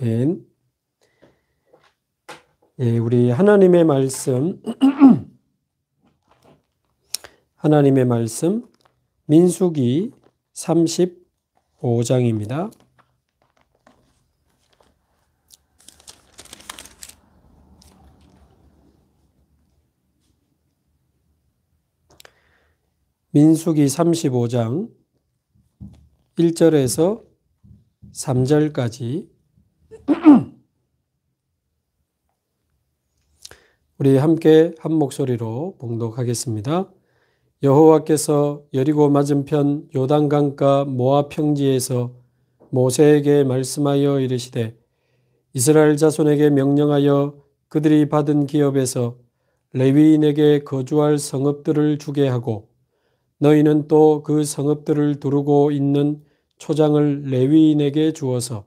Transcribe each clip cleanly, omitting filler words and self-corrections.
아멘. 예, 우리 하나님의 말씀, 하나님의 말씀, 민수기 35장입니다. 민수기 35장 1절에서 3절까지 우리 함께 한 목소리로 봉독하겠습니다. 여호와께서 여리고 맞은편 요단강가 모압 평지에서 모세에게 말씀하여 이르시되 이스라엘 자손에게 명령하여 그들이 받은 기업에서 레위인에게 거주할 성읍들을 주게 하고 너희는 또 그 성읍들을 두르고 있는 초장을 레위인에게 주어서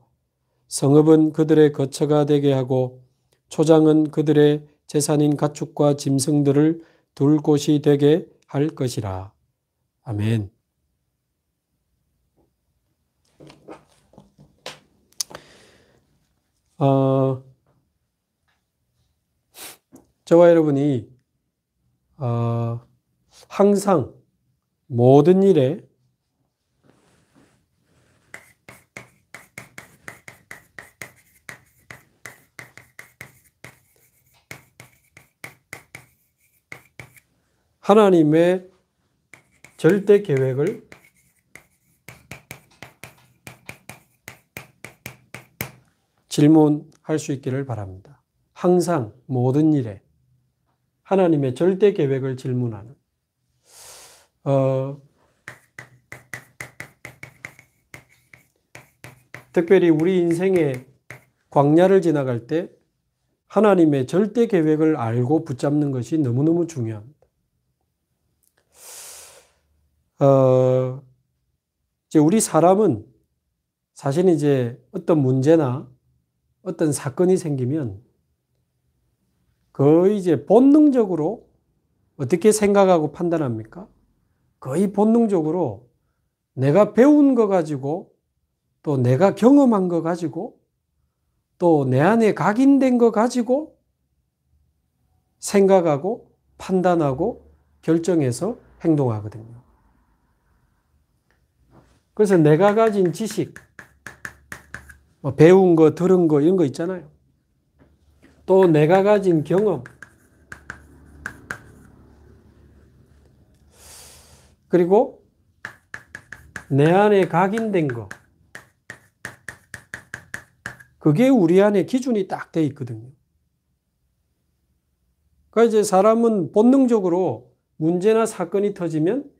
성읍은 그들의 거처가 되게 하고 초장은 그들의 재산인 가축과 짐승들을 둘 곳이 되게 할 것이라. 아멘. 저와 여러분이 항상 모든 일에 하나님의 절대 계획을 질문할 수 있기를 바랍니다. 항상 모든 일에 하나님의 절대 계획을 질문하는 특별히 우리 인생의 광야를 지나갈 때 하나님의 절대 계획을 알고 붙잡는 것이 너무너무 중요합니다. 이제 우리 사람은 사실 이제 어떤 문제나 어떤 사건이 생기면 거의 이제 본능적으로 어떻게 생각하고 판단합니까? 거의 본능적으로 내가 배운 거 가지고 또 내가 경험한 거 가지고 또 내 안에 각인된 거 가지고 생각하고 판단하고 결정해서 행동하거든요. 그래서 내가 가진 지식, 배운 거, 들은 거 이런 거 있잖아요. 또 내가 가진 경험, 그리고 내 안에 각인된 거, 그게 우리 안에 기준이 딱 돼 있거든요. 그러니까 이제 사람은 본능적으로 문제나 사건이 터지면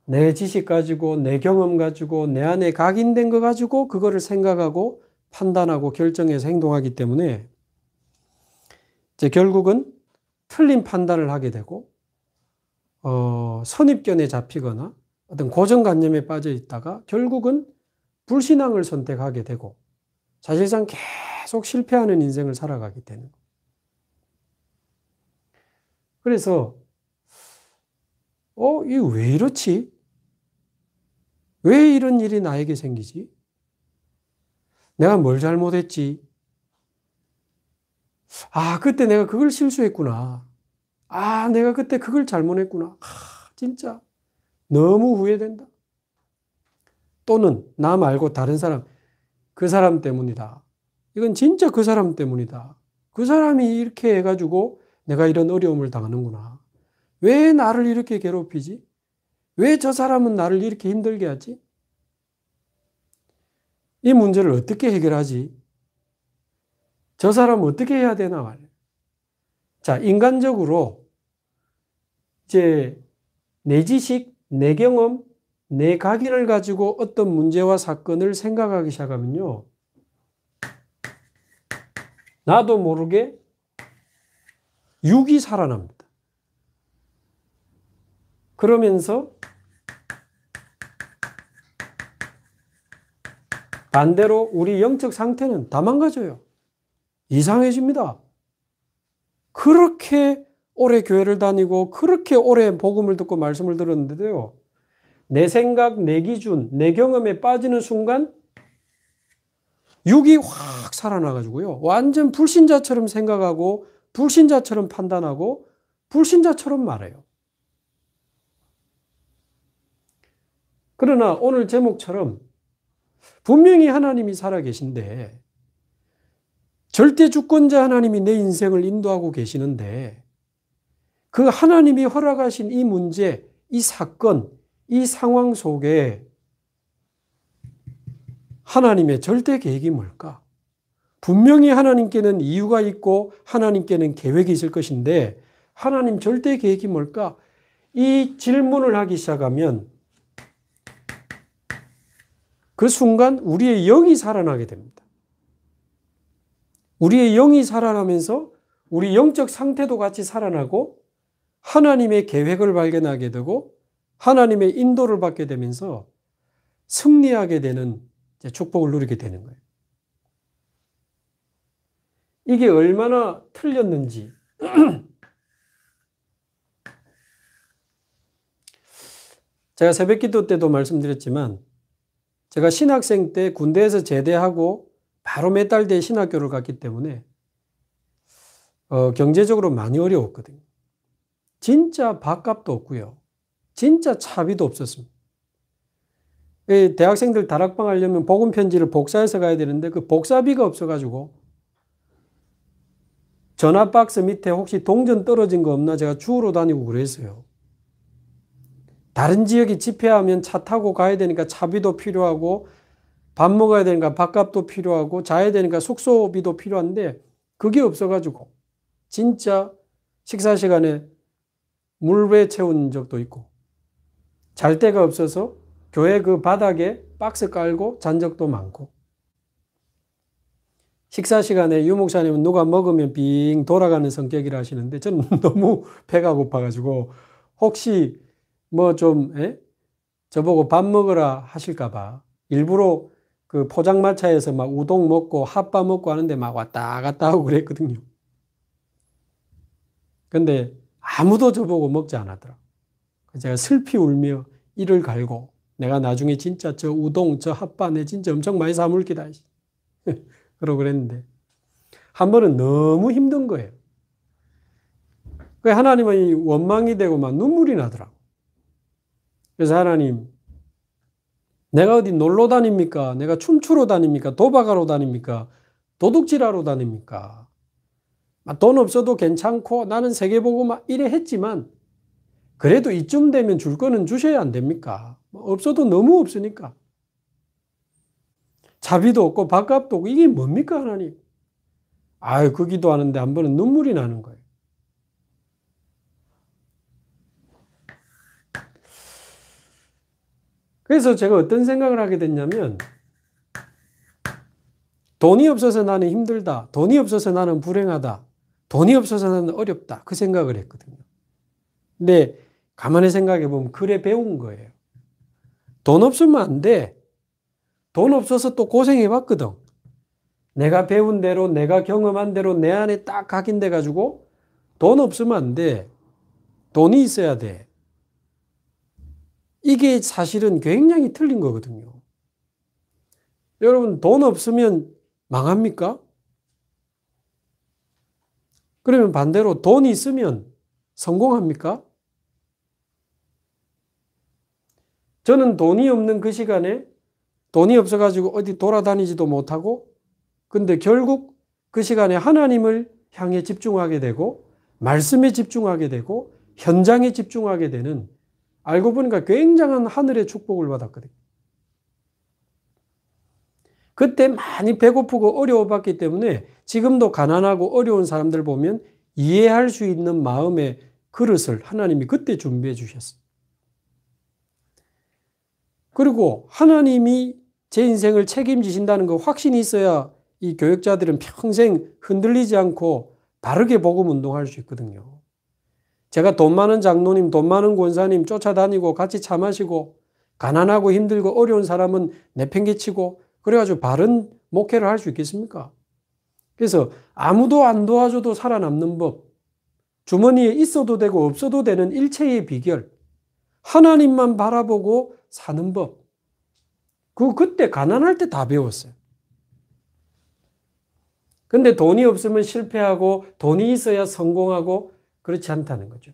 내 지식 가지고 내 경험 가지고 내 안에 각인된 거 가지고 그거를 생각하고 판단하고 결정해서 행동하기 때문에 이제 결국은 틀린 판단을 하게 되고 선입견에 잡히거나 어떤 고정관념에 빠져 있다가 결국은 불신앙을 선택하게 되고 사실상 계속 실패하는 인생을 살아가게 되는 거예요. 그래서 이게 왜 이렇지? 왜 이런 일이 나에게 생기지? 내가 뭘 잘못했지? 그때 내가 그걸 실수했구나. 내가 그때 그걸 잘못했구나. 진짜 너무 후회된다. 또는 나 말고 다른 사람, 그 사람 때문이다. 이건 진짜 그 사람 때문이다. 그 사람이 이렇게 해가지고 내가 이런 어려움을 당하는구나. 왜 나를 이렇게 괴롭히지? 왜 저 사람은 나를 이렇게 힘들게 하지? 이 문제를 어떻게 해결하지? 저 사람은 어떻게 해야 되나 말이에요. 자, 인간적으로 이제 내 지식, 내 경험, 내 각인을 가지고 어떤 문제와 사건을 생각하기 시작하면요. 나도 모르게 육이 살아납니다. 그러면서 반대로 우리 영적 상태는 다 망가져요. 이상해집니다. 그렇게 오래 교회를 다니고 그렇게 오래 복음을 듣고 말씀을 들었는데도요. 내 생각, 내 기준, 내 경험에 빠지는 순간 육이 확 살아나가지고요. 완전 불신자처럼 생각하고, 불신자처럼 판단하고, 불신자처럼 말해요. 그러나 오늘 제목처럼 분명히 하나님이 살아계신데, 절대 주권자 하나님이 내 인생을 인도하고 계시는데, 그 하나님이 허락하신 이 문제, 이 사건, 이 상황 속에 하나님의 절대 계획이 뭘까? 분명히 하나님께는 이유가 있고 하나님께는 계획이 있을 것인데 하나님 절대 계획이 뭘까? 이 질문을 하기 시작하면 그 순간 우리의 영이 살아나게 됩니다. 우리의 영이 살아나면서 우리 영적 상태도 같이 살아나고 하나님의 계획을 발견하게 되고 하나님의 인도를 받게 되면서 승리하게 되는 축복을 누리게 되는 거예요. 이게 얼마나 틀렸는지 제가 새벽기도 때도 말씀드렸지만 제가 신학생 때 군대에서 제대하고 바로 몇 달 뒤에 신학교를 갔기 때문에 경제적으로 많이 어려웠거든요. 진짜 밥값도 없고요. 진짜 차비도 없었습니다. 대학생들 다락방 하려면 복음 편지를 복사해서 가야 되는데 그 복사비가 없어가지고 전화 박스 밑에 혹시 동전 떨어진 거 없나 제가 주우러 다니고 그랬어요. 다른 지역에 집회하면 차 타고 가야 되니까 차비도 필요하고 밥 먹어야 되니까 밥값도 필요하고 자야 되니까 숙소비도 필요한데 그게 없어가지고 진짜 식사 시간에 물회 채운 적도 있고 잘 데가 없어서 교회 그 바닥에 박스 깔고 잔 적도 많고 식사 시간에 유 목사님은 누가 먹으면 빙 돌아가는 성격이라 하시는데 저는 너무 배가 고파가지고 혹시 뭐 좀 저보고 밥 먹으라 하실까봐 일부러 그 포장마차에서 막 우동 먹고 핫바 먹고 하는데 막 왔다 갔다 하고 그랬거든요. 근데 아무도 저보고 먹지 않았더라. 제가 슬피 울며 이를 갈고 내가 나중에 진짜 저 우동 저 핫바 내 진짜 엄청 많이 사 먹을 기다. 그러고 그랬는데 한 번은 너무 힘든 거예요. 하나님은 원망이 되고 막 눈물이 나더라고. 그래서 하나님, 내가 어디 놀러 다닙니까? 내가 춤추러 다닙니까? 도박하러 다닙니까? 도둑질하러 다닙니까? 돈 없어도 괜찮고 나는 세계 보고 막 이래 했지만 그래도 이쯤 되면 줄 거는 주셔야 안 됩니까? 없어도 너무 없으니까. 자비도 없고 밥값도 없고 이게 뭡니까 하나님? 아유 그 기도하는데 한 번은 눈물이 나는 거예요. 그래서 제가 어떤 생각을 하게 됐냐면 돈이 없어서 나는 힘들다. 돈이 없어서 나는 불행하다. 돈이 없어서 나는 어렵다. 그 생각을 했거든요. 근데 가만히 생각해 보면 그래 배운 거예요. 돈 없으면 안 돼. 돈 없어서 또 고생해 봤거든. 내가 배운 대로 내가 경험한 대로 내 안에 딱 각인돼 가지고 돈 없으면 안 돼. 돈이 있어야 돼. 이게 사실은 굉장히 틀린 거거든요. 여러분 돈 없으면 망합니까? 그러면 반대로 돈이 있으면 성공합니까? 저는 돈이 없는 그 시간에 돈이 없어가지고 어디 돌아다니지도 못하고 근데 결국 그 시간에 하나님을 향해 집중하게 되고 말씀에 집중하게 되고 현장에 집중하게 되는 알고 보니까 굉장한 하늘의 축복을 받았거든요. 그때 많이 배고프고 어려워봤기 때문에 지금도 가난하고 어려운 사람들 보면 이해할 수 있는 마음의 그릇을 하나님이 그때 준비해 주셨어요. 그리고 하나님이 제 인생을 책임지신다는 그 확신이 있어야 이 교역자들은 평생 흔들리지 않고 바르게 복음 운동할 수 있거든요. 제가 돈 많은 장로님, 돈 많은 권사님 쫓아다니고 같이 차 마시고 가난하고 힘들고 어려운 사람은 내팽개치고 그래가지고 바른 목회를 할 수 있겠습니까? 그래서 아무도 안 도와줘도 살아남는 법, 주머니에 있어도 되고 없어도 되는 일체의 비결, 하나님만 바라보고 사는 법, 그때 가난할 때 다 배웠어요. 근데 돈이 없으면 실패하고 돈이 있어야 성공하고 그렇지 않다는 거죠.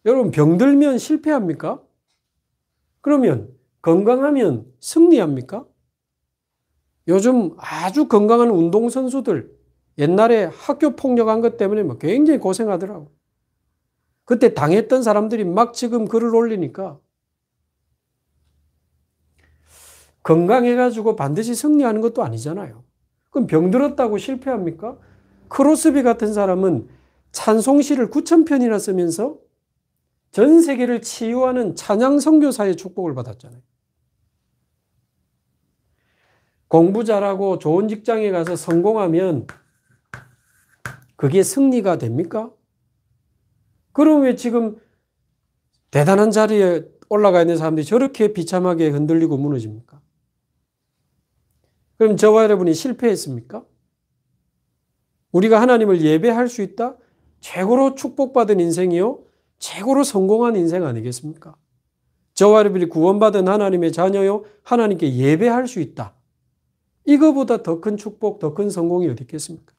여러분, 병들면 실패합니까? 그러면 건강하면 승리합니까? 요즘 아주 건강한 운동선수들 옛날에 학교 폭력한 것 때문에 뭐 굉장히 고생하더라고. 그때 당했던 사람들이 막 지금 글을 올리니까 건강해가지고 반드시 승리하는 것도 아니잖아요. 그럼 병들었다고 실패합니까? 크로스비 같은 사람은 찬송시를 9,000편이나 쓰면서 전 세계를 치유하는 찬양 선교사의 축복을 받았잖아요. 공부 잘하고 좋은 직장에 가서 성공하면 그게 승리가 됩니까? 그럼 왜 지금 대단한 자리에 올라가 있는 사람들이 저렇게 비참하게 흔들리고 무너집니까? 그럼 저와 여러분이 실패했습니까? 우리가 하나님을 예배할 수 있다? 최고로 축복받은 인생이요? 최고로 성공한 인생 아니겠습니까? 저와 여러분이 구원받은 하나님의 자녀요? 하나님께 예배할 수 있다. 이거보다 더 큰 축복, 더 큰 성공이 어디 있겠습니까?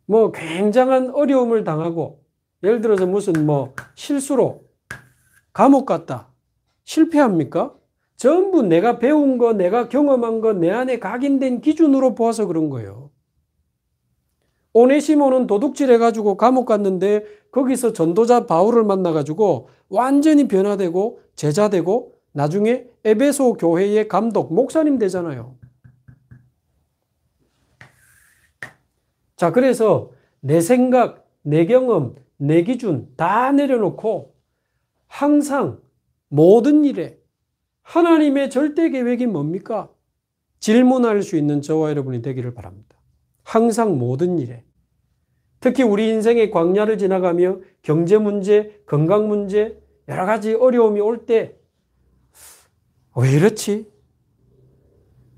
뭐 굉장한 어려움을 당하고 예를 들어서 무슨 뭐 실수로 감옥 갔다. 실패합니까? 전부 내가 배운 거, 내가 경험한 거, 내 안에 각인된 기준으로 보아서 그런 거예요. 오네시모는 도둑질 해가지고 감옥 갔는데 거기서 전도자 바울을 만나가지고 완전히 변화되고 제자되고 나중에 에베소 교회의 감독, 목사님 되잖아요. 자, 그래서 내 생각, 내 경험, 내 기준 다 내려놓고 항상 모든 일에 하나님의 절대 계획이 뭡니까? 질문할 수 있는 저와 여러분이 되기를 바랍니다. 항상 모든 일에. 특히 우리 인생의 광야를 지나가며 경제 문제, 건강 문제, 여러 가지 어려움이 올 때 왜 이렇지?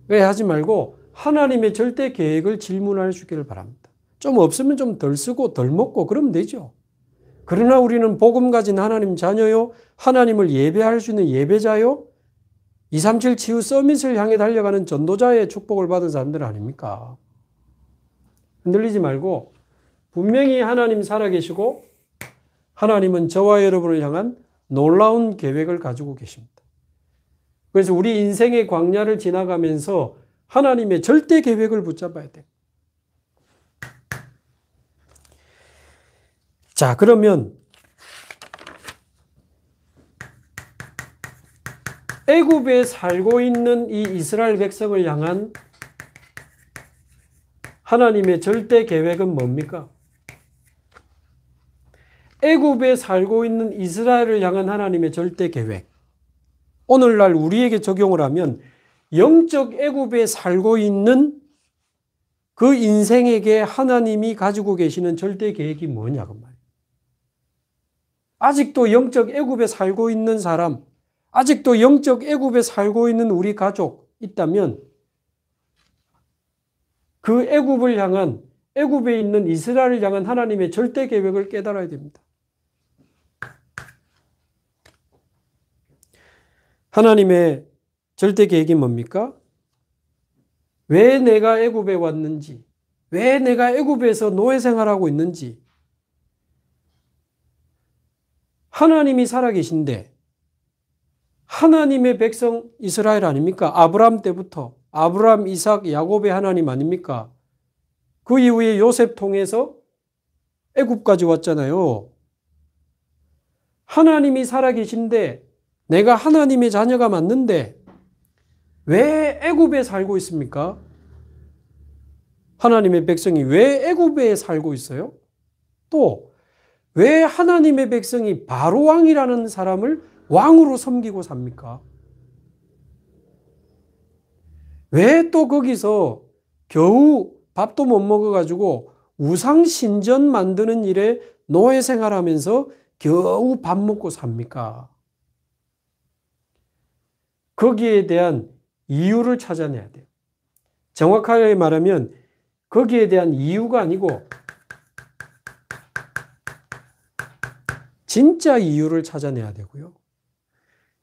왜 하지 말고 하나님의 절대 계획을 질문할 수 있기를 바랍니다. 좀 없으면 좀 덜 쓰고 덜 먹고 그러면 되죠. 그러나 우리는 복음 가진 하나님 자녀요. 하나님을 예배할 수 있는 예배자요. 237 치유 서밋을 향해 달려가는 전도자의 축복을 받은 사람들 아닙니까? 흔들리지 말고 분명히 하나님 살아계시고 하나님은 저와 여러분을 향한 놀라운 계획을 가지고 계십니다. 그래서 우리 인생의 광야를 지나가면서 하나님의 절대 계획을 붙잡아야 돼요. 자, 그러면 애굽에 살고 있는 이 이스라엘 백성을 향한 하나님의 절대 계획은 뭡니까? 애굽에 살고 있는 이스라엘을 향한 하나님의 절대 계획. 오늘날 우리에게 적용을 하면 영적 애굽에 살고 있는 그 인생에게 하나님이 가지고 계시는 절대 계획이 뭐냐고 말이에요. 아직도 영적 애굽에 살고 있는 사람, 아직도 영적 애굽에 살고 있는 우리 가족 있다면 그 애굽을 향한, 애굽에 있는 이스라엘을 향한 하나님의 절대 계획을 깨달아야 됩니다. 하나님의 절대 계획이 뭡니까? 왜 내가 애굽에 왔는지, 왜 내가 애굽에서 노예 생활하고 있는지, 하나님이 살아계신데 하나님의 백성 이스라엘 아닙니까? 아브라함 때부터 아브라함, 이삭, 야곱의 하나님 아닙니까? 그 이후에 요셉 통해서 애굽까지 왔잖아요. 하나님이 살아계신데 내가 하나님의 자녀가 맞는데 왜 애굽에 살고 있습니까? 하나님의 백성이 왜 애굽에 살고 있어요? 또 왜 하나님의 백성이 바로 왕이라는 사람을 왕으로 섬기고 삽니까? 왜 또 거기서 겨우 밥도 못 먹어가지고 우상 신전 만드는 일에 노예 생활하면서 겨우 밥 먹고 삽니까? 거기에 대한 이유를 찾아내야 돼요. 정확하게 말하면 거기에 대한 이유가 아니고 진짜 이유를 찾아내야 되고요.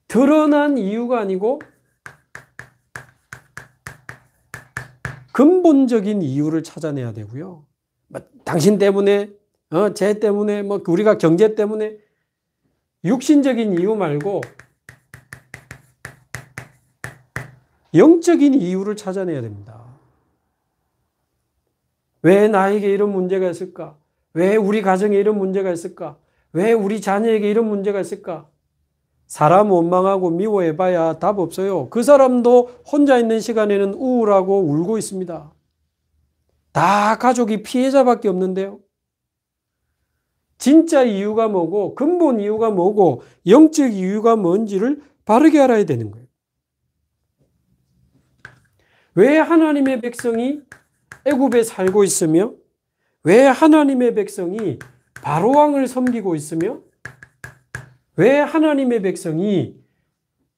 드러난 이유가 아니고 근본적인 이유를 찾아내야 되고요. 당신 때문에, 쟤 때문에, 우리가 경제 때문에 육신적인 이유 말고 영적인 이유를 찾아내야 됩니다. 왜 나에게 이런 문제가 있을까? 왜 우리 가정에 이런 문제가 있을까? 왜 우리 자녀에게 이런 문제가 있을까? 사람 원망하고 미워해봐야 답 없어요. 그 사람도 혼자 있는 시간에는 우울하고 울고 있습니다. 다 가족이 피해자밖에 없는데요. 진짜 이유가 뭐고 근본 이유가 뭐고 영적 이유가 뭔지를 바르게 알아야 되는 거예요. 왜 하나님의 백성이 애굽에 살고 있으며 왜 하나님의 백성이 바로왕을 섬기고 있으며 왜 하나님의 백성이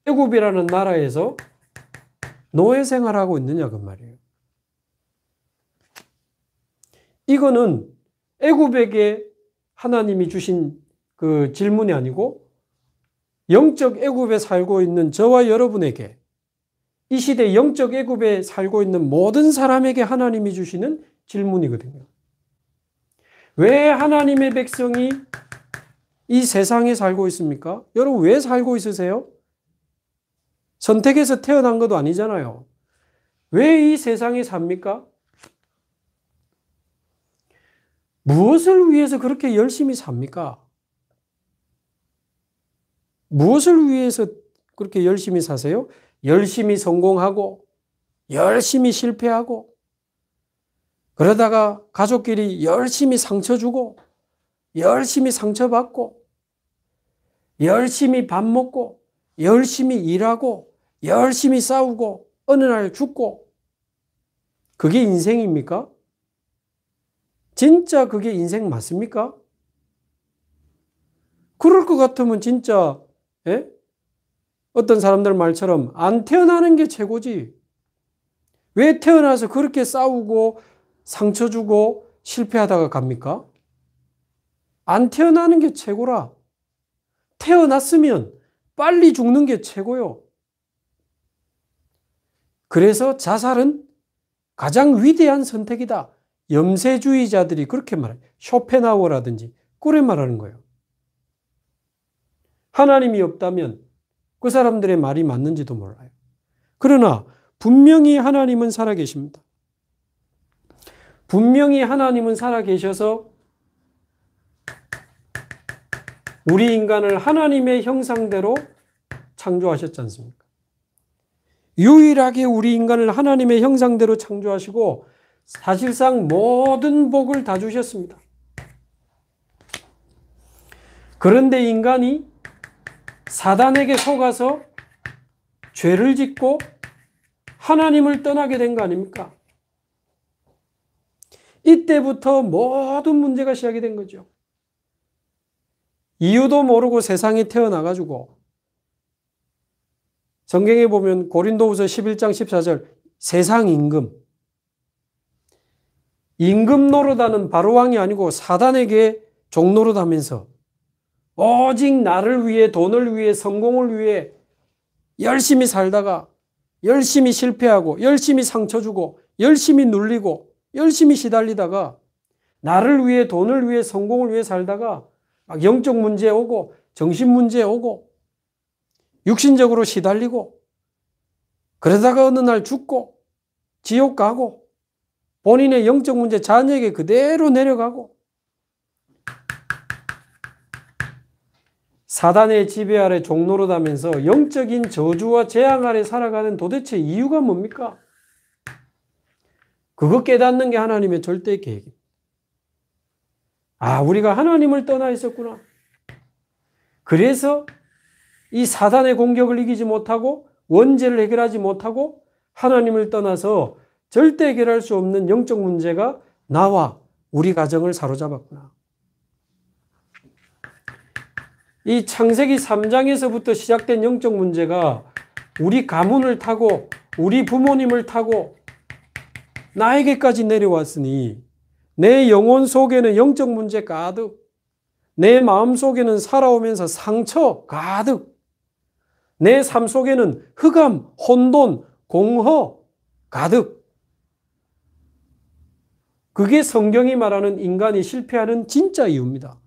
애굽이라는 나라에서 노예 생활하고 있느냐 그 말이에요. 이거는 애굽에게 하나님이 주신 그 질문이 아니고 영적 애굽에 살고 있는 저와 여러분에게 이 시대 영적 애굽에 살고 있는 모든 사람에게 하나님이 주시는 질문이거든요. 왜 하나님의 백성이 이 세상에 살고 있습니까? 여러분 왜 살고 있으세요? 선택해서 태어난 것도 아니잖아요. 왜 이 세상에 삽니까? 무엇을 위해서 그렇게 열심히 삽니까? 무엇을 위해서 그렇게 열심히 사세요? 열심히 성공하고 열심히 실패하고 그러다가 가족끼리 열심히 상처 주고 열심히 상처받고 열심히 밥 먹고 열심히 일하고 열심히 싸우고 어느 날 죽고 그게 인생입니까? 진짜 그게 인생 맞습니까? 그럴 것 같으면 진짜 어떤 사람들 말처럼 안 태어나는 게 최고지. 왜 태어나서 그렇게 싸우고 상처 주고 실패하다가 갑니까? 안 태어나는 게 최고라. 태어났으면 빨리 죽는 게 최고요. 그래서 자살은 가장 위대한 선택이다. 염세주의자들이 그렇게 말해요. 쇼펜하우어라든지 그래 말하는 거예요. 하나님이 없다면 그 사람들의 말이 맞는지도 몰라요. 그러나 분명히 하나님은 살아계십니다. 분명히 하나님은 살아계셔서 우리 인간을 하나님의 형상대로 창조하셨지 않습니까? 유일하게 우리 인간을 하나님의 형상대로 창조하시고 사실상 모든 복을 다 주셨습니다. 그런데 인간이 사단에게 속아서 죄를 짓고 하나님을 떠나게 된 거 아닙니까? 이때부터 모든 문제가 시작이 된 거죠. 이유도 모르고 세상에 태어나가지고 성경에 보면 고린도후서 11장 14절 세상 임금 노릇하는 바로왕이 아니고 사단에게 종노릇하면서 오직 나를 위해 돈을 위해 성공을 위해 열심히 살다가 열심히 실패하고 열심히 상처 주고 열심히 눌리고 열심히 시달리다가 나를 위해 돈을 위해 성공을 위해 살다가 막 영적 문제 오고 정신 문제 오고 육신적으로 시달리고 그러다가 어느 날 죽고 지옥 가고 본인의 영적 문제 자녀에게 그대로 내려가고 사단의 지배 아래 종노릇하면서 영적인 저주와 재앙 아래 살아가는 도대체 이유가 뭡니까? 그거 깨닫는 게 하나님의 절대 계획입니다. 아, 우리가 하나님을 떠나 있었구나. 그래서 이 사단의 공격을 이기지 못하고 원죄를 해결하지 못하고 하나님을 떠나서 절대 해결할 수 없는 영적 문제가 나와 우리 가정을 사로잡았구나. 이 창세기 3장에서부터 시작된 영적 문제가 우리 가문을 타고 우리 부모님을 타고 나에게까지 내려왔으니 내 영혼 속에는 영적 문제 가득, 내 마음 속에는 살아오면서 상처 가득, 내 삶 속에는 흑암, 혼돈, 공허 가득. 그게 성경이 말하는 인간이 실패하는 진짜 이유입니다.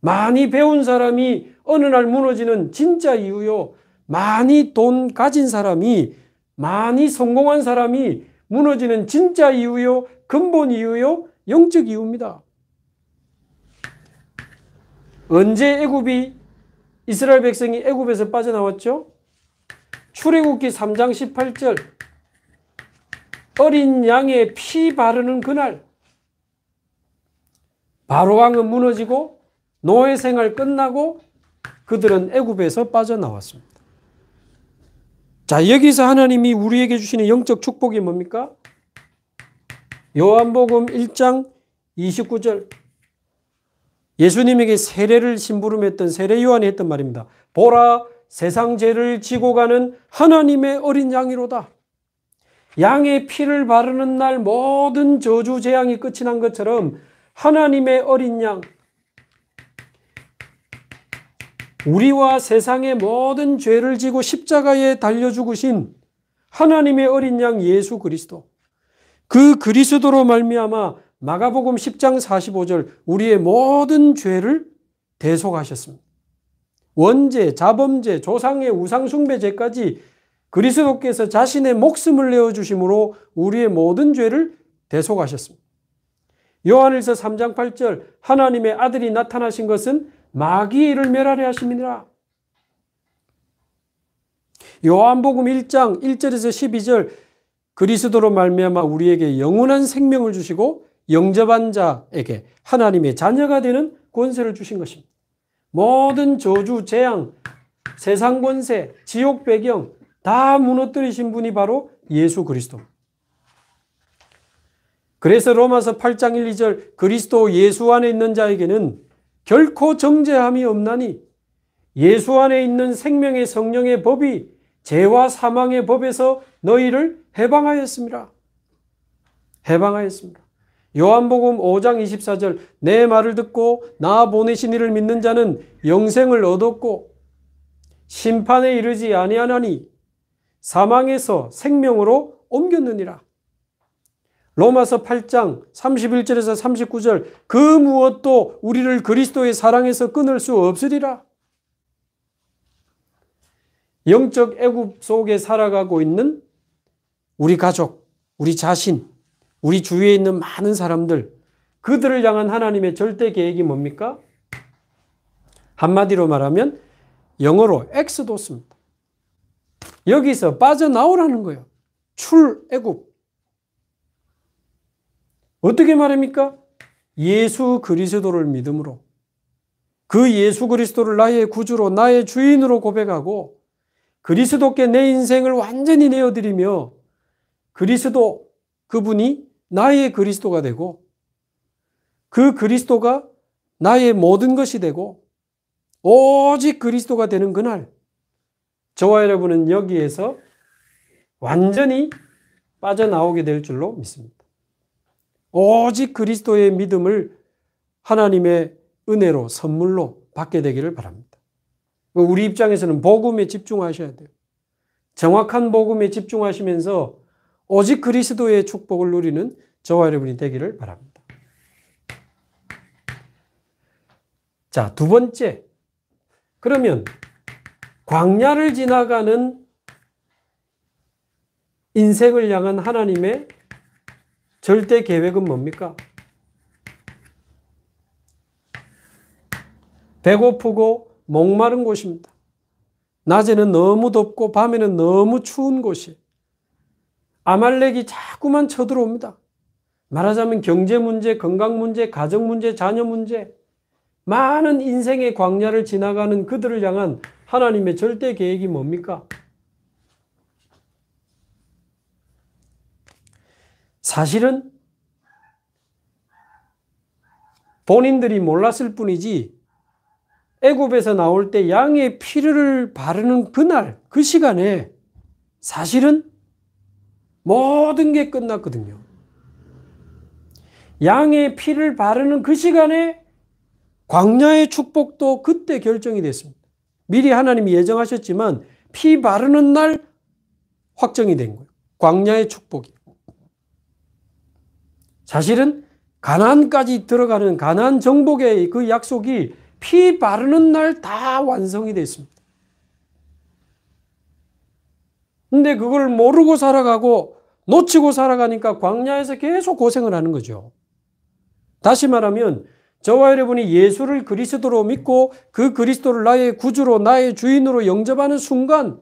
많이 배운 사람이 어느 날 무너지는 진짜 이유요. 많이 돈 가진 사람이, 많이 성공한 사람이 무너지는 진짜 이유요. 근본 이유요. 영적 이유입니다. 언제 이스라엘 백성이 애굽에서 빠져나왔죠? 출애굽기 3장 18절 어린 양의 피 바르는 그날 바로왕은 무너지고 노예 생활 끝나고 그들은 애굽에서 빠져나왔습니다. 자, 여기서 하나님이 우리에게 주시는 영적 축복이 뭡니까? 요한복음 1장 29절 예수님에게 세례를 심부름했던 세례 요한이 했던 말입니다. 보라, 세상 죄를 지고 가는 하나님의 어린 양이로다. 양의 피를 바르는 날 모든 저주 재앙이 끝이 난 것처럼 하나님의 어린 양, 우리와 세상의 모든 죄를 지고 십자가에 달려 죽으신 하나님의 어린 양 예수 그리스도, 그 그리스도로 말미암아 마가복음 10장 45절 우리의 모든 죄를 대속하셨습니다. 원죄, 자범죄, 조상의 우상숭배죄까지 그리스도께서 자신의 목숨을 내어주심으로 우리의 모든 죄를 대속하셨습니다. 요한일서 3장 8절 하나님의 아들이 나타나신 것은 마귀를 멸하려 하심이니라. 요한복음 1장 1절에서 12절 그리스도로 말미암아 우리에게 영원한 생명을 주시고 영접한 자에게 하나님의 자녀가 되는 권세를 주신 것입니다. 모든 저주, 재앙, 세상 권세, 지옥 배경 다 무너뜨리신 분이 바로 예수 그리스도. 그래서 로마서 8장 1, 2절 그리스도 예수 안에 있는 자에게는 결코 정죄함이 없나니 예수 안에 있는 생명의 성령의 법이 죄와 사망의 법에서 너희를 해방하였습니다. 해방하였습니다. 요한복음 5장 24절 내 말을 듣고 나 보내신 이를 믿는 자는 영생을 얻었고 심판에 이르지 아니하나니 사망에서 생명으로 옮겼느니라. 로마서 8장 31절에서 39절 그 무엇도 우리를 그리스도의 사랑에서 끊을 수 없으리라. 영적 애굽 속에 살아가고 있는 우리 가족, 우리 자신, 우리 주위에 있는 많은 사람들, 그들을 향한 하나님의 절대 계획이 뭡니까? 한마디로 말하면 영어로 엑스도스입니다. 여기서 빠져나오라는 거예요. 출애굽. 어떻게 말합니까? 예수 그리스도를 믿음으로 그 예수 그리스도를 나의 구주로 나의 주인으로 고백하고 그리스도께 내 인생을 완전히 내어드리며 그리스도 그분이 나의 그리스도가 되고 그 그리스도가 나의 모든 것이 되고 오직 그리스도가 되는 그날 저와 여러분은 여기에서 완전히 빠져나오게 될 줄로 믿습니다. 오직 그리스도의 믿음을 하나님의 은혜로 선물로 받게 되기를 바랍니다. 우리 입장에서는 복음에 집중하셔야 돼요. 정확한 복음에 집중하시면서 오직 그리스도의 축복을 누리는 저와 여러분이 되기를 바랍니다. 자, 두 번째. 그러면 광야를 지나가는 인생을 향한 하나님의 절대 계획은 뭡니까? 배고프고 목마른 곳입니다. 낮에는 너무 덥고 밤에는 너무 추운 곳이. 아말렉이 자꾸만 쳐들어옵니다. 말하자면 경제 문제, 건강 문제, 가정 문제, 자녀 문제, 많은 인생의 광야를 지나가는 그들을 향한 하나님의 절대 계획이 뭡니까? 사실은 본인들이 몰랐을 뿐이지 애굽에서 나올 때 양의 피를 바르는 그날, 그 시간에 사실은 모든 게 끝났거든요. 양의 피를 바르는 그 시간에 광야의 축복도 그때 결정이 됐습니다. 미리 하나님이 예정하셨지만 피 바르는 날 확정이 된 거예요. 광야의 축복이. 사실은 가나안까지 들어가는 가나안 정복의 그 약속이 피 바르는 날 다 완성이 됐습니다. 근데 그걸 모르고 살아가고 놓치고 살아가니까 광야에서 계속 고생을 하는 거죠. 다시 말하면 저와 여러분이 예수를 그리스도로 믿고 그 그리스도를 나의 구주로 나의 주인으로 영접하는 순간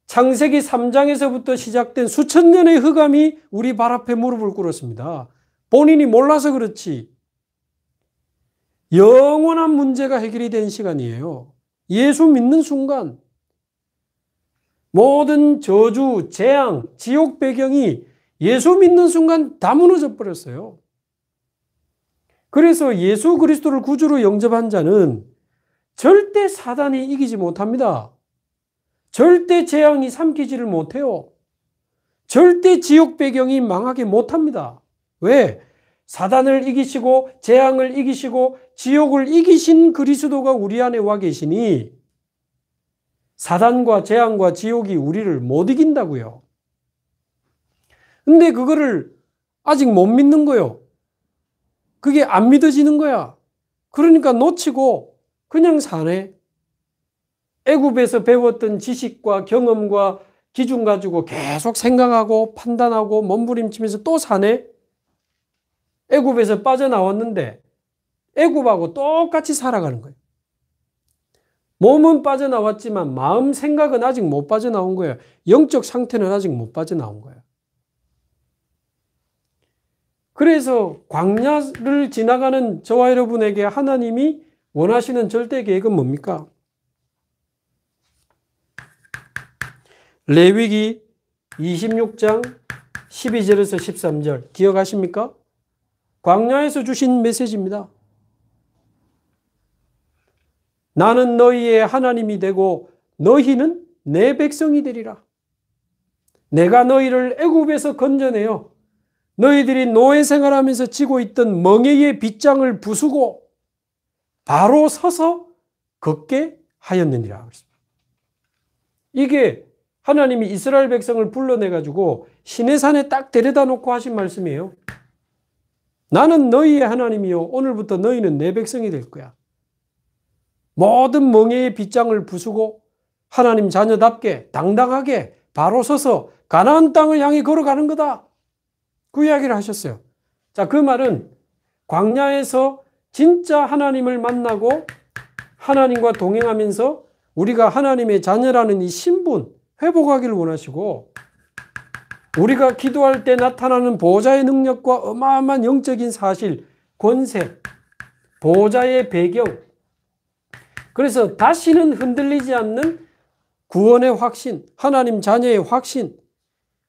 창세기 3장에서부터 시작된 수천 년의 흑암이 우리 발 앞에 무릎을 꿇었습니다. 본인이 몰라서 그렇지 영원한 문제가 해결이 된 시간이에요. 예수 믿는 순간 모든 저주, 재앙, 지옥 배경이 예수 믿는 순간 다 무너져 버렸어요. 그래서 예수 그리스도를 구주로 영접한 자는 절대 사단이 이기지 못합니다. 절대 재앙이 삼키지를 못해요. 절대 지옥 배경이 망하게 못합니다. 왜? 사단을 이기시고 재앙을 이기시고 지옥을 이기신 그리스도가 우리 안에 와 계시니 사단과 재앙과 지옥이 우리를 못 이긴다고요. 근데 그거를 아직 못 믿는 거예요. 그게 안 믿어지는 거야. 그러니까 놓치고 그냥 사네. 애굽에서 배웠던 지식과 경험과 기준 가지고 계속 생각하고 판단하고 몸부림치면서 또 사네. 애굽에서 빠져나왔는데 애굽하고 똑같이 살아가는 거예요. 몸은 빠져나왔지만 마음 생각은 아직 못 빠져나온 거예요. 영적 상태는 아직 못 빠져나온 거예요. 그래서 광야를 지나가는 저와 여러분에게 하나님이 원하시는 절대 계획은 뭡니까? 레위기 26장 12절에서 13절 기억하십니까? 광야에서 주신 메시지입니다. 나는 너희의 하나님이 되고 너희는 내 백성이 되리라. 내가 너희를 애굽에서 건져내어 너희들이 노예 생활하면서 지고 있던 멍에의 빗장을 부수고 바로 서서 걷게 하였느니라. 이게 하나님이 이스라엘 백성을 불러내가지고 시내산에 딱 데려다 놓고 하신 말씀이에요. 나는 너희의 하나님이요 오늘부터 너희는 내 백성이 될 거야. 모든 멍에의 빗장을 부수고 하나님 자녀답게 당당하게 바로 서서 가나안 땅을 향해 걸어가는 거다. 그 이야기를 하셨어요. 자, 그 말은 광야에서 진짜 하나님을 만나고 하나님과 동행하면서 우리가 하나님의 자녀라는 이 신분 회복하기를 원하시고 우리가 기도할 때 나타나는 보호자의 능력과 어마어마한 영적인 사실, 권세, 보호자의 배경, 그래서 다시는 흔들리지 않는 구원의 확신, 하나님 자녀의 확신,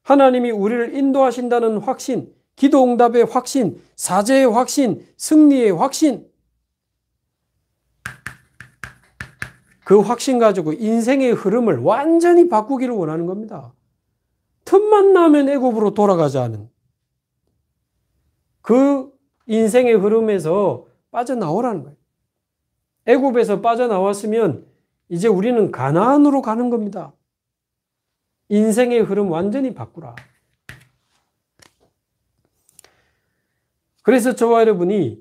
하나님이 우리를 인도하신다는 확신, 기도응답의 확신, 사죄의 확신, 승리의 확신. 그 확신 가지고 인생의 흐름을 완전히 바꾸기를 원하는 겁니다. 틈만 나면 애굽으로 돌아가자는 그 인생의 흐름에서 빠져나오라는 거예요. 애굽에서 빠져나왔으면 이제 우리는 가나안으로 가는 겁니다. 인생의 흐름 완전히 바꾸라. 그래서 저와 여러분이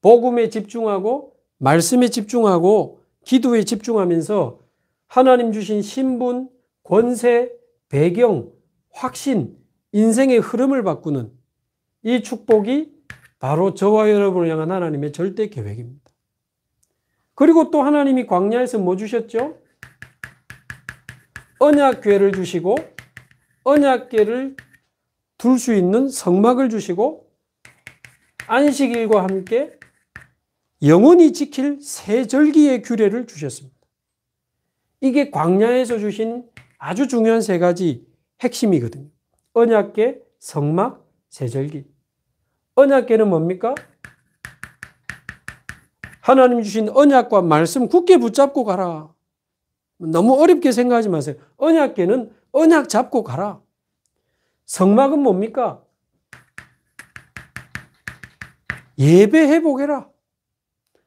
복음에 집중하고 말씀에 집중하고 기도에 집중하면서 하나님 주신 신분, 권세, 배경, 확신, 인생의 흐름을 바꾸는 이 축복이 바로 저와 여러분을 향한 하나님의 절대 계획입니다. 그리고 또 하나님이 광야에서 뭐 주셨죠? 언약궤를 주시고 언약궤를 둘 수 있는 성막을 주시고 안식일과 함께 영원히 지킬 새 절기의 규례를 주셨습니다. 이게 광야에서 주신 아주 중요한 세 가지 핵심이거든요. 언약궤, 성막, 새 절기. 언약궤는 뭡니까? 하나님 주신 언약과 말씀 굳게 붙잡고 가라. 너무 어렵게 생각하지 마세요. 언약궤는 언약 잡고 가라. 성막은 뭡니까? 예배 회복해라.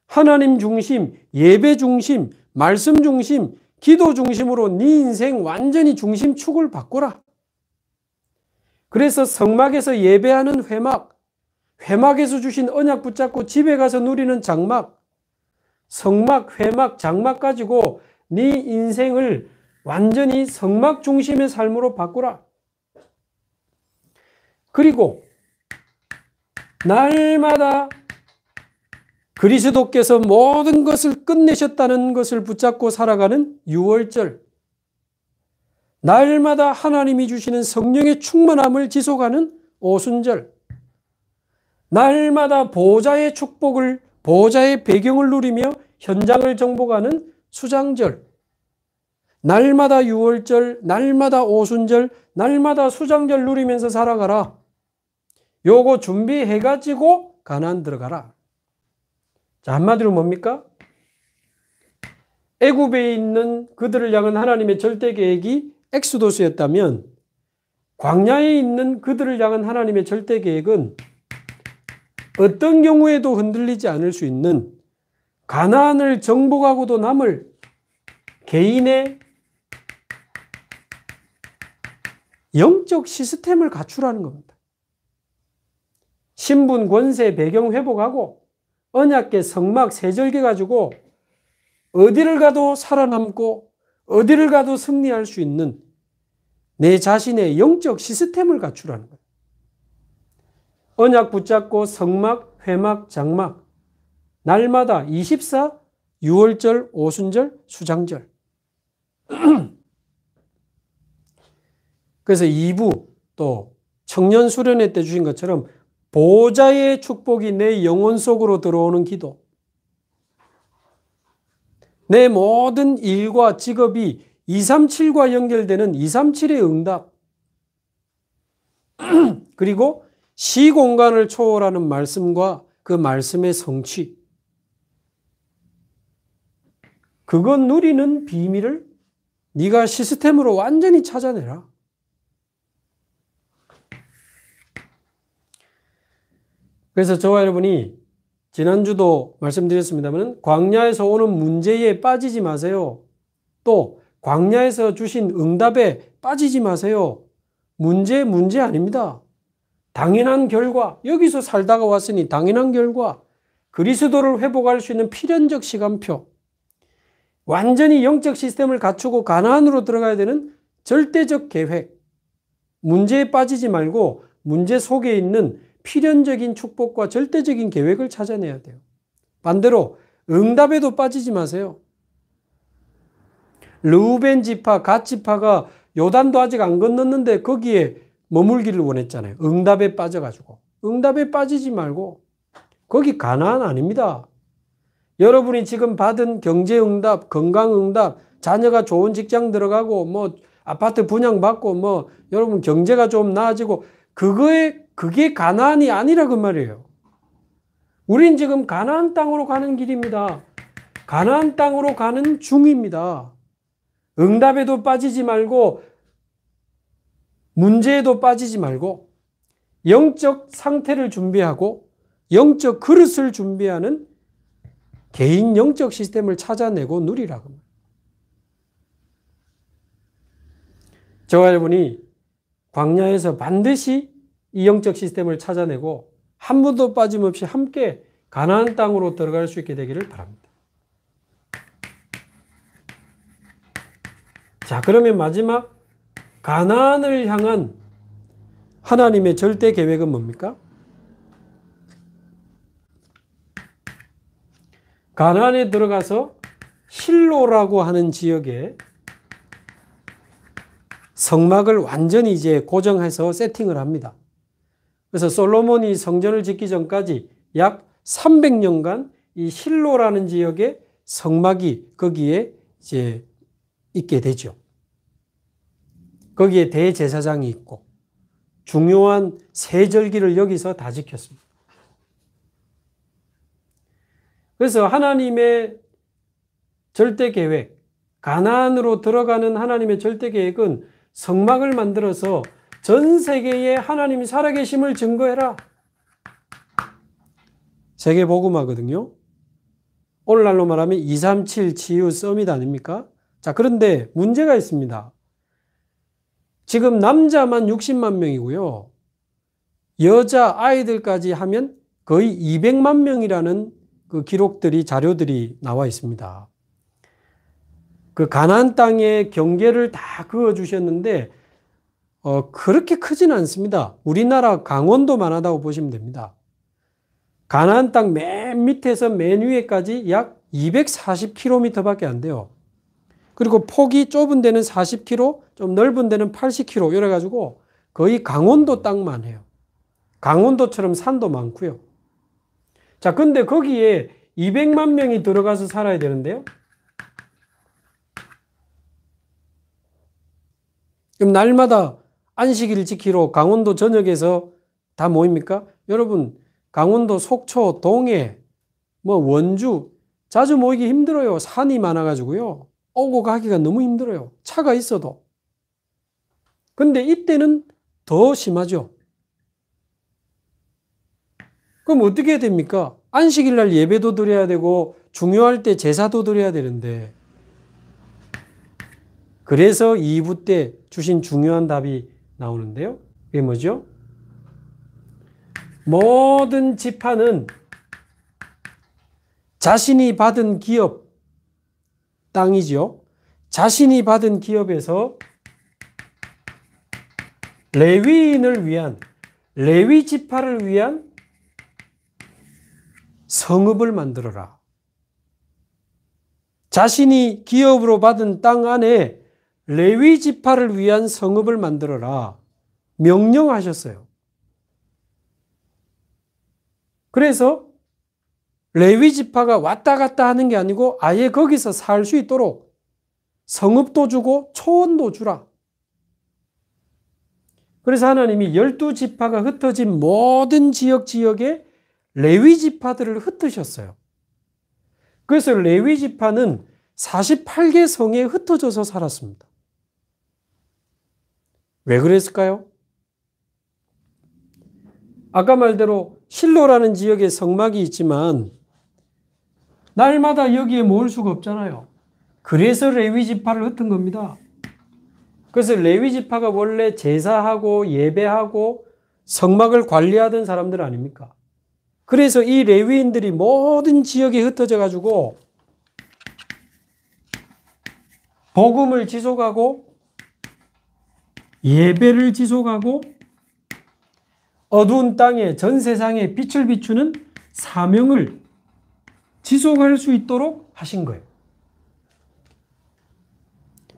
하나님 중심, 예배 중심, 말씀 중심, 기도 중심으로 네 인생 완전히 중심축을 바꾸라. 그래서 성막에서 예배하는 회막, 회막에서 주신 언약 붙잡고 집에 가서 누리는 장막, 성막, 회막, 장막 가지고 네 인생을 완전히 성막 중심의 삶으로 바꾸라. 그리고 날마다 그리스도께서 모든 것을 끝내셨다는 것을 붙잡고 살아가는 유월절, 날마다 하나님이 주시는 성령의 충만함을 지속하는 오순절, 날마다 보좌의 축복을, 보좌의 배경을 누리며 현장을 정복하는 수장절, 날마다 유월절, 날마다 오순절, 날마다 수장절 누리면서 살아가라. 요거 준비해가지고 가나안 들어가라. 자, 한마디로 뭡니까? 애굽에 있는 그들을 향한 하나님의 절대 계획이 엑소도스였다면 광야에 있는 그들을 향한 하나님의 절대 계획은 어떤 경우에도 흔들리지 않을 수 있는 가나안을 정복하고도 남을 개인의 영적 시스템을 갖추라는 겁니다. 신분, 권세, 배경 회복하고 언약계, 성막, 세절개 가지고 어디를 가도 살아남고 어디를 가도 승리할 수 있는 내 자신의 영적 시스템을 갖추라는 거예요. 언약 붙잡고 성막, 회막, 장막 날마다 24, 유월절, 오순절, 수장절. 그래서 2부 또 청년 수련회 때 주신 것처럼 보좌의 축복이 내 영혼 속으로 들어오는 기도. 내 모든 일과 직업이 237과 연결되는 237의 응답. 그리고 시공간을 초월하는 말씀과 그 말씀의 성취. 그것 누리는 비밀을 네가 시스템으로 완전히 찾아내라. 그래서 저와 여러분이 지난주도 말씀드렸습니다만 광야에서 오는 문제에 빠지지 마세요. 또 광야에서 주신 응답에 빠지지 마세요. 문제 아닙니다. 당연한 결과, 여기서 살다가 왔으니 당연한 결과, 그리스도를 회복할 수 있는 필연적 시간표, 완전히 영적 시스템을 갖추고 가나안으로 들어가야 되는 절대적 계획, 문제에 빠지지 말고 문제 속에 있는 필연적인 축복과 절대적인 계획을 찾아내야 돼요. 반대로 응답에도 빠지지 마세요. 르우벤 지파, 갓 지파가 요단도 아직 안 건넜는데 거기에 머물기를 원했잖아요. 응답에 빠져가지고. 응답에 빠지지 말고 거기 가나안 아닙니다. 여러분이 지금 받은 경제응답, 건강응답, 자녀가 좋은 직장 들어가고 뭐 아파트 분양받고 여러분 경제가 좀 나아지고 그게 가나안이 아니라 그 말이에요. 우린 지금 가나안 땅으로 가는 길입니다. 가나안 땅으로 가는 중입니다. 응답에도 빠지지 말고 문제에도 빠지지 말고 영적 상태를 준비하고 영적 그릇을 준비하는 개인 영적 시스템을 찾아내고 누리라고. 저와 여러분이 광야에서 반드시 이 영적 시스템을 찾아내고 한 번도 빠짐없이 함께 가나안 땅으로 들어갈 수 있게 되기를 바랍니다. 자, 그러면 마지막 가나안을 향한 하나님의 절대 계획은 뭡니까? 가나안에 들어가서 실로라고 하는 지역에 성막을 완전히 이제 고정해서 세팅을 합니다. 그래서 솔로몬이 성전을 짓기 전까지 약 300년간 이 실로라는 지역에 성막이 거기에 이제 있게 되죠. 거기에 대제사장이 있고 중요한 세절기를 여기서 다 지켰습니다. 그래서 하나님의 절대 계획, 가나안으로 들어가는 하나님의 절대 계획은 성막을 만들어서 전 세계에 하나님이 살아계심을 증거해라. 세계복음화거든요. 오늘날로 말하면 237 치유 서밋 아닙니까? 자, 그런데 문제가 있습니다. 지금 남자만 60만 명이고요. 여자 아이들까지 하면 거의 200만 명이라는 그 기록들이, 자료들이 나와 있습니다. 그 가나안 땅의 경계를 다 그어 주셨는데 그렇게 크진 않습니다. 우리나라 강원도만 하다고 보시면 됩니다. 가나안 땅 맨 밑에서 맨 위에까지 약 240km밖에 안 돼요. 그리고 폭이 좁은 데는 40km, 좀 넓은 데는 80km 이래 가지고 거의 강원도 땅만 해요. 강원도처럼 산도 많고요. 자, 근데 거기에 200만 명이 들어가서 살아야 되는데요. 그럼 날마다 안식일 지키러 강원도 전역에서 다 모입니까? 여러분, 강원도 속초, 동해, 원주 자주 모이기 힘들어요. 산이 많아가지고요. 오고 가기가 너무 힘들어요. 차가 있어도. 근데 이때는 더 심하죠. 그럼 어떻게 해야 됩니까? 안식일 날 예배도 드려야 되고 중요할 때 제사도 드려야 되는데, 그래서 2부 때 주신 중요한 답이 나오는데요. 그게 뭐죠? 모든 지파는 자신이 받은 기업, 땅이죠. 자신이 받은 기업에서 레위인을 위한, 레위 지파를 위한 성읍을 만들어라. 자신이 기업으로 받은 땅 안에 레위 지파를 위한 성읍을 만들어라. 명령하셨어요. 그래서 레위 지파가 왔다 갔다 하는 게 아니고 아예 거기서 살 수 있도록 성읍도 주고 초원도 주라. 그래서 하나님이 12지파가 흩어진 모든 지역에 레위 지파들을 흩으셨어요. 그래서 레위 지파는 48개 성에 흩어져서 살았습니다. 왜 그랬을까요? 아까 말대로 실로라는 지역에 성막이 있지만 날마다 여기에 모을 수가 없잖아요. 그래서 레위 지파를 흩은 겁니다. 그래서 레위 지파가 원래 제사하고 예배하고 성막을 관리하던 사람들 아닙니까? 그래서 이 레위인들이 모든 지역에 흩어져 가지고 복음을 지속하고 예배를 지속하고 어두운 땅에 전 세상에 빛을 비추는 사명을 지속할 수 있도록 하신 거예요.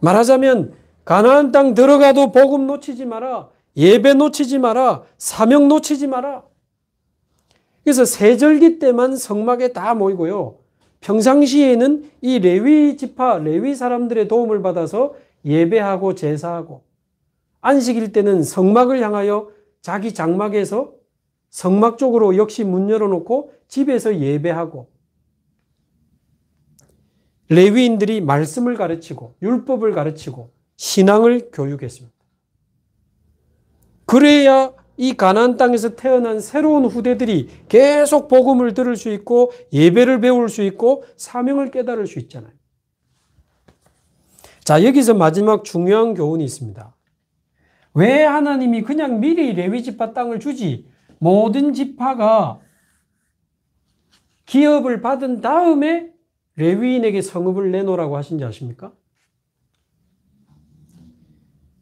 말하자면 가나안 땅 들어가도 복음 놓치지 마라. 예배 놓치지 마라. 사명 놓치지 마라. 그래서 세절기 때만 성막에 다 모이고요. 평상시에는 이 레위 지파, 레위 사람들의 도움을 받아서 예배하고 제사하고, 안식일 때는 성막을 향하여 자기 장막에서 성막 쪽으로 역시 문 열어놓고 집에서 예배하고, 레위인들이 말씀을 가르치고 율법을 가르치고 신앙을 교육했습니다. 그래야 이 가나안 땅에서 태어난 새로운 후대들이 계속 복음을 들을 수 있고 예배를 배울 수 있고 사명을 깨달을 수 있잖아요. 자, 여기서 마지막 중요한 교훈이 있습니다. 왜 하나님이 그냥 미리 레위 지파 땅을 주지 모든 지파가 기업을 받은 다음에 레위인에게 성읍을 내놓으라고 하신지 아십니까?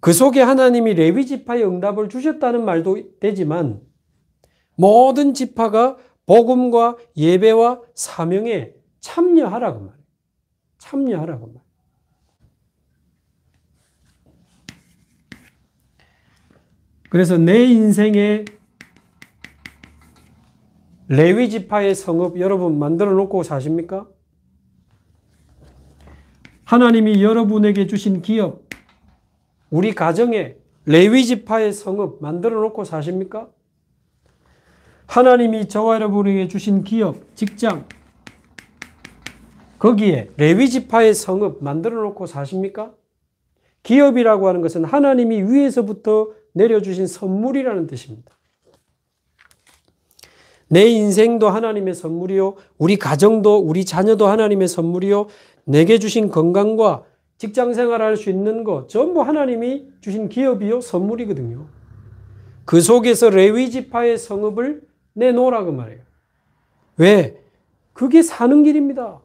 그 속에 하나님이 레위 지파의 응답을 주셨다는 말도 되지만 모든 지파가 복음과 예배와 사명에 참여하라고 말해요. 참여하라고 말해요. 그래서 내 인생에 레위 지파의 성읍 여러분 만들어 놓고 사십니까? 하나님이 여러분에게 주신 기업, 우리 가정에 레위 지파의 성읍 만들어 놓고 사십니까? 하나님이 저와 여러분에게 주신 기업, 직장, 거기에 레위 지파의 성읍 만들어 놓고 사십니까? 기업이라고 하는 것은 하나님이 위에서부터 내려주신 선물이라는 뜻입니다. 내 인생도 하나님의 선물이요. 우리 가정도 우리 자녀도 하나님의 선물이요. 내게 주신 건강과 직장 생활할 수 있는 것 전부 하나님이 주신 기업이요. 선물이거든요. 그 속에서 레위 지파의 성읍을 내놓으라고 말해요. 왜? 그게 사는 길입니다.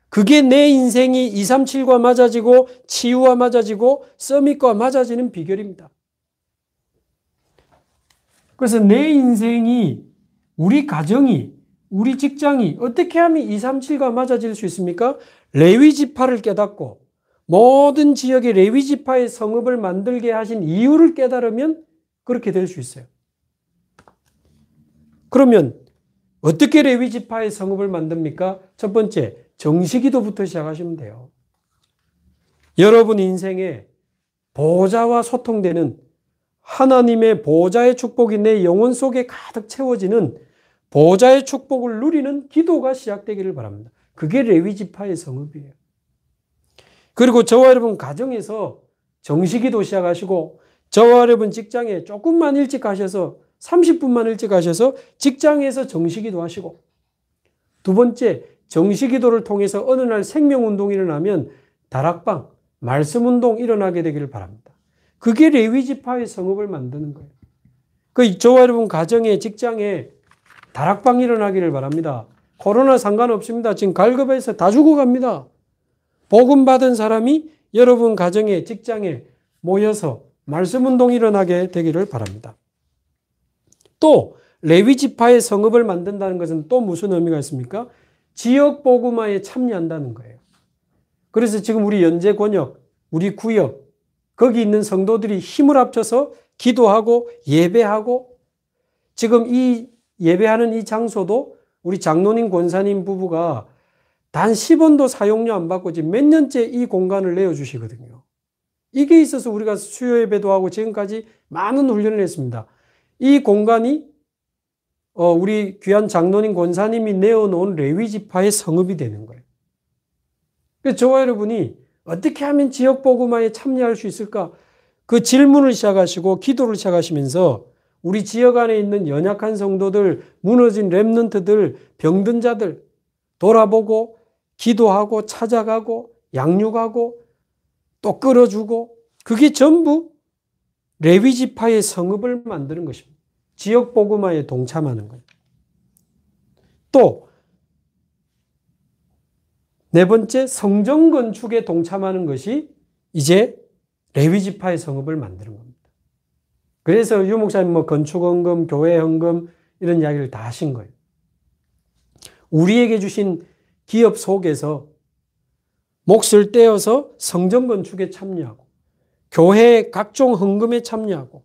그게 내 인생이 237과 맞아지고 치유와 맞아지고 서밋과 맞아지는 비결입니다. 그래서 내 인생이 우리 가정이 우리 직장이 어떻게 하면 237과 맞아질 수 있습니까? 레위 지파를 깨닫고 모든 지역의 레위 지파의 성읍을 만들게 하신 이유를 깨달으면 그렇게 될 수 있어요. 그러면 어떻게 레위 지파의 성읍을 만듭니까? 첫 번째, 정시기도부터 시작하시면 돼요. 여러분 인생에 보좌와 소통되는 하나님의 보좌의 축복이 내 영혼 속에 가득 채워지는 보좌의 축복을 누리는 기도가 시작되기를 바랍니다. 그게 레위 지파의 성읍이에요. 그리고 저와 여러분 가정에서 정시기도 시작하시고 저와 여러분 직장에 조금만 일찍 가셔서 30분만 일찍 가셔서 직장에서 정시기도 하시고 두 번째 정시기도를 통해서 어느 날 생명운동이 일어나면 다락방, 말씀운동 일어나게 되기를 바랍니다. 그게 레위 지파의 성읍을 만드는 거예요. 저와 여러분 가정에 직장에 다락방 일어나기를 바랍니다. 코로나 상관없습니다. 지금 갈급해서 다 죽어갑니다. 복음 받은 사람이 여러분 가정에 직장에 모여서 말씀운동 일어나게 되기를 바랍니다. 또 레위 지파의 성읍을 만든다는 것은 또 무슨 의미가 있습니까? 지역 복음화에 참여한다는 거예요. 그래서 지금 우리 연제 권역, 우리 구역 거기 있는 성도들이 힘을 합쳐서 기도하고 예배하고 지금 이 예배하는 이 장소도 우리 장로님 권사님 부부가 단 10원도 사용료 안 받고 지금 몇 년째 이 공간을 내어주시거든요. 이게 있어서 우리가 수요 예배도 하고 지금까지 많은 훈련을 했습니다. 이 공간이 우리 귀한 장로님 권사님이 내어놓은 레위 지파의 성읍이 되는 거예요. 그래서 저와 여러분이 어떻게 하면 지역 복음화에 참여할 수 있을까? 그 질문을 시작하시고 기도를 시작하시면서 우리 지역 안에 있는 연약한 성도들, 무너진 렘넌트들, 병든 자들 돌아보고 기도하고 찾아가고 양육하고 또 끌어주고 그게 전부 레위 지파의 성읍을 만드는 것입니다. 지역 복음화에 동참하는 거예요. 또 네 번째, 성전 건축에 동참하는 것이 이제 레위 지파의 성읍을 만드는 겁니다. 그래서 유 목사님 건축 헌금, 교회 헌금 이런 이야기를 다 하신 거예요. 우리에게 주신 기업 속에서 몫을 떼어서 성전 건축에 참여하고 교회 각종 헌금에 참여하고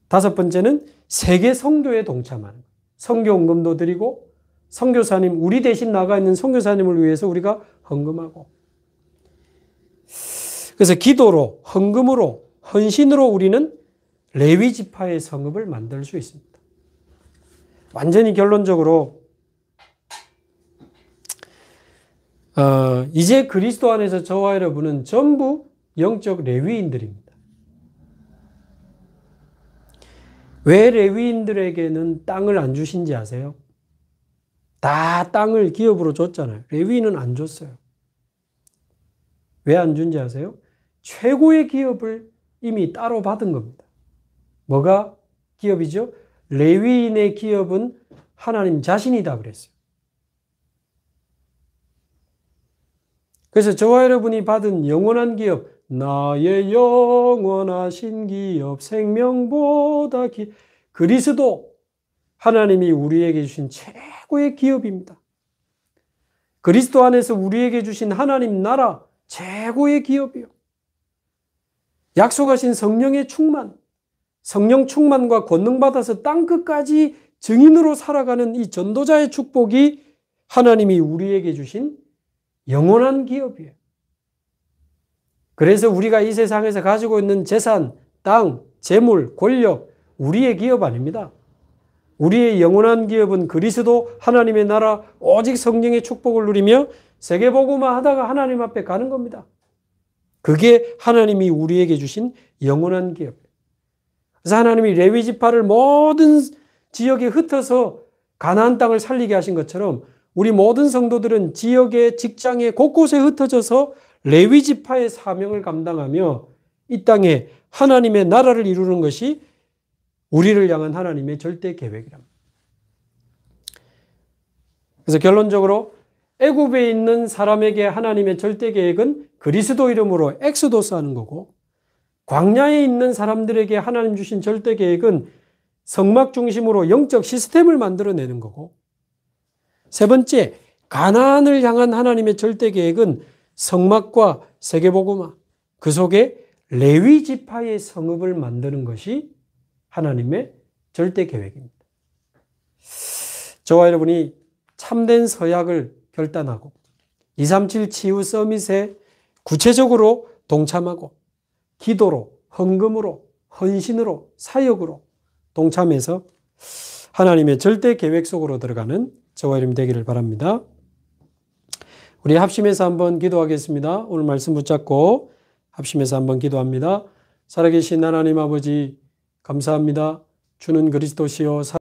다섯 번째는 세계 선교에 동참하는 거예요. 선교 헌금도 드리고 선교사님, 우리 대신 나가 있는 선교사님을 위해서 우리가 헌금하고 그래서 기도로, 헌금으로, 헌신으로 우리는 레위 지파의 성읍을 만들 수 있습니다. 완전히 결론적으로 이제 그리스도 안에서 저와 여러분은 전부 영적 레위인들입니다. 왜 레위인들에게는 땅을 안 주신지 아세요? 다 땅을 기업으로 줬잖아요. 레위인은 안 줬어요. 왜 안 준지 아세요? 최고의 기업을 이미 따로 받은 겁니다. 뭐가 기업이죠? 레위인의 기업은 하나님 자신이다 그랬어요. 그래서 저와 여러분이 받은 영원한 기업, 나의 영원하신 기업, 생명보다 그리스도, 하나님이 우리에게 주신 최고의 기업입니다. 그리스도 안에서 우리에게 주신 하나님 나라 최고의 기업이요. 약속하신 성령의 충만, 성령 충만과 권능받아서 땅끝까지 증인으로 살아가는 이 전도자의 축복이 하나님이 우리에게 주신 영원한 기업이에요. 그래서 우리가 이 세상에서 가지고 있는 재산, 땅, 재물, 권력, 우리의 기업 아닙니다. 우리의 영원한 기업은 그리스도 하나님의 나라 오직 성령의 축복을 누리며 세계복음화 하다가 하나님 앞에 가는 겁니다. 그게 하나님이 우리에게 주신 영원한 기업. 그래서 하나님이 레위 지파를 모든 지역에 흩어서 가나안 땅을 살리게 하신 것처럼 우리 모든 성도들은 지역에, 직장에 곳곳에 흩어져서 레위 지파의 사명을 감당하며 이 땅에 하나님의 나라를 이루는 것이 우리를 향한 하나님의 절대 계획이랍니다. 그래서 결론적으로 애굽에 있는 사람에게 하나님의 절대 계획은 그리스도 이름으로 엑소도스 하는 거고, 광야에 있는 사람들에게 하나님 주신 절대 계획은 성막 중심으로 영적 시스템을 만들어내는 거고, 세 번째, 가나안을 향한 하나님의 절대 계획은 성막과 세계복음화, 그 속에 레위 지파의 성읍을 만드는 것이 하나님의 절대 계획입니다. 저와 여러분이 참된 서약을 결단하고 237 치유 서밋에 구체적으로 동참하고 기도로, 헌금으로, 헌신으로, 사역으로 동참해서 하나님의 절대 계획 속으로 들어가는 저와 여러분 되기를 바랍니다. 우리 합심해서 한번 기도하겠습니다. 오늘 말씀 붙잡고 합심해서 한번 기도합니다. 살아계신 하나님 아버지 감사합니다. 주는 그리스도시요